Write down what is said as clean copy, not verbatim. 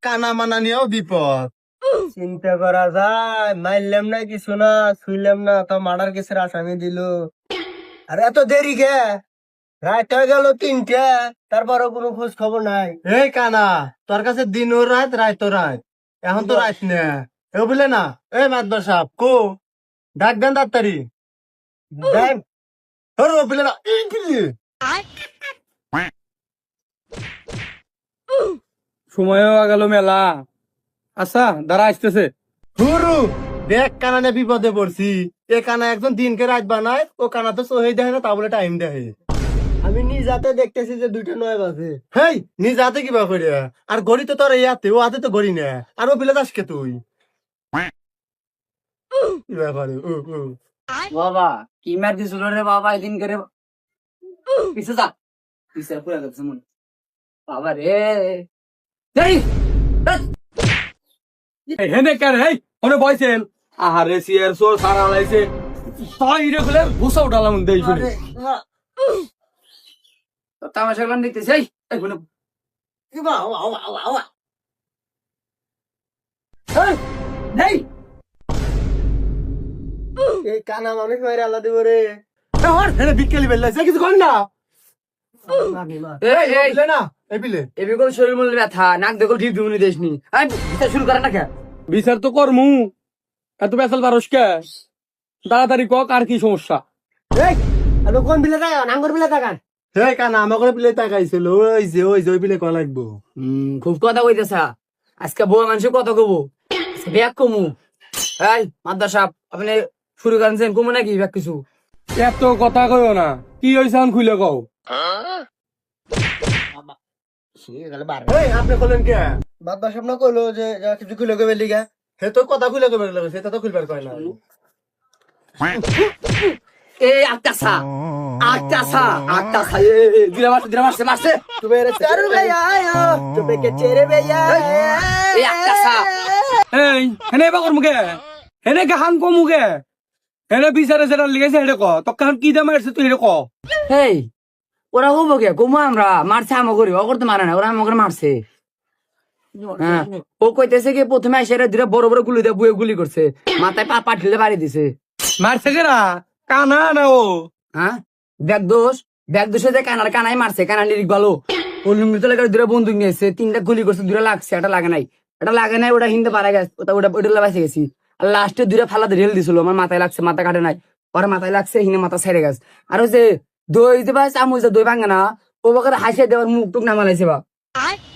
কানা মানা নিয়েও বিপদ। চিন্তা করা যায়, মারলাম না কিছু না, শুইলাম না, তো মার্ডার কেসের আসামি দিল। আরে এত দেরি কে? রাত হয়ে গেল 3টে, তারপরও কোনো খোঁজ খবর নাই। এই কানা, তোর কাছে দিন ও রাত, রাত ও রাত, এখন তো রাত নে। এ বলে না, এই মাতবার সাহেব কো ডাক দেন তাড়াতাড়ি। দেন ওর ও বলে না, এই বিল্লি। সময়ও গেল মেলা। আচ্ছা দাঁড়া আসতেছে। হুরু দেখ কানা নে বিপদে পড়ছি। এ কানা একজন দিনকে রাত বানায়, ও কানা তো সহি দেয় না, তা বলে টাইম দেয়। আমি নিজাতে দেখতেছি যে 2:09 বাজে। হেই নিজ হাতে কিবা করে, আর গড়ি তো তোর এই হাতে, ও হাতে তো গড়ি না। আর ও বিলে দাসকে তুই কিবা করে। বাবা কি মার দিছিল রে বাবা এদিন করে পিছে যা পিছে পুরা গেছে মন বাবা রে এই হেনে কেন হেই ওনে বয়সেন আহারে সিয়ার সোর সারা লাইছে তাই রে বলে ভুসা উঠালাম দেই শুনে। তামাশা গুলো দেখতেছি এই বলে এই এই কানা মানুষ মাইরে আল্লাহ দিব রে। হেনে বিকেলি বেলাইছে কিছু কর না। এই এই বিলে না এই বিলে এবি কোন শরীর মূল ব্যথা নাক দেখল ঠিক দিউনি দেশনি আই বিচার শুরু করে না কে বিচার তো করমু, এত বেসাল পারস কে? তাড়াতাড়ি কক আর কি সমস্যা? এই আমি কোন বিলে তাকান? নাঙ্গর বিলে তাকান। হে কানা আমাকে বিলে তাকাইছিল, ওই যে ওই বিলে কয়া লাগবো। খুব কথা কইতেছা আজকে বউ মানুষ কত কবো ব্যাগ কমু এই মাদ্দার সাহেব আপনি শুরু করেছেন কমু নাকি ব্যাগ কিছু এত কথা কইও না, কি হইছে আন খুলে কও। এই আপনি বলেন কে? বাবা স্বপ্ন কইলো যে যা কিছু খুলে গেবে লিগা। হে তো কথা খুলে কবে লাগে, সেটা তো খুলবার কয় না। এই আক্তাসা দিলা মারছে মারছে তুমি রে চারু ভাইয়া আয়ো তুমি কে চেরে ভাইয়া। এই আক্তাসা এই হেনে বা করমুকে, হেনে কাহান কমুকে, হেনে বিচারে যেটা লিখেছে হেডে ক, তো কাহান কি দাম আসছে তুই হেডে ক। এই ওরা হবো কে কমু আমরা মারছে আমো করি ও করতে মারে না ওরা আমো করে মারছে হ্যাঁ ও কইতেছে কি প্রথমে এসে দিলে বড় বড় গুলি দিয়ে বুয়ে গুলি করছে মাথায় পাঠিলে বাড়ি দিছে মারছে কেরা? কানা না ও? হ্যাঁ ব্যাগ দোষে যে কানাই মারছে কানা লিরিক ভালো ও লুঙ্গি তো লাগে দুটা বন্দুক নিয়েছে 3টা গুলি করছে 2টা লাগছে এটা লাগে নাই ওটা হিন্দে পারা গেছে ওটা বাঁচে গেছি আর লাস্টে 2টা ফালাতে রেল দিছিল আমার মাথায় লাগছে মাথা কাটে নাই ওর মাথায় লাগছে হিনে মাথা ছেড়ে গেছে আর ওই যে দই যে বাস আমুই যে দই ভাঙে না ও বাকার হাসিয়ে দেওয়ার মুখ টুক নামালাইছে বা